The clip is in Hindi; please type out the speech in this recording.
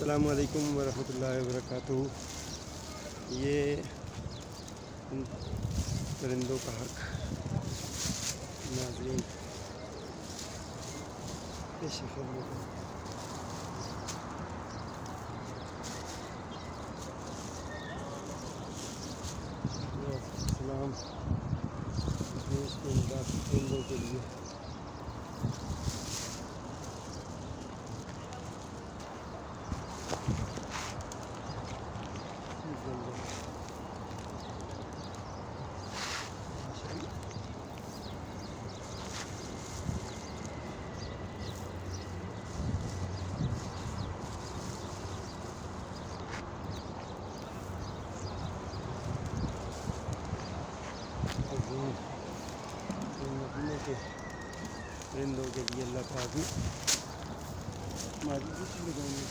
अस्सलामु अलैकुम वरहमतुल्लाहि वबरकातुहू। ये इन परिंदों का हक नाज़रीन इस शक्ल में है। सलाम परिंदों के लिए। मदीने के परिंदों के लिए अल्लाह पाक ने हमारी लगाएंगे।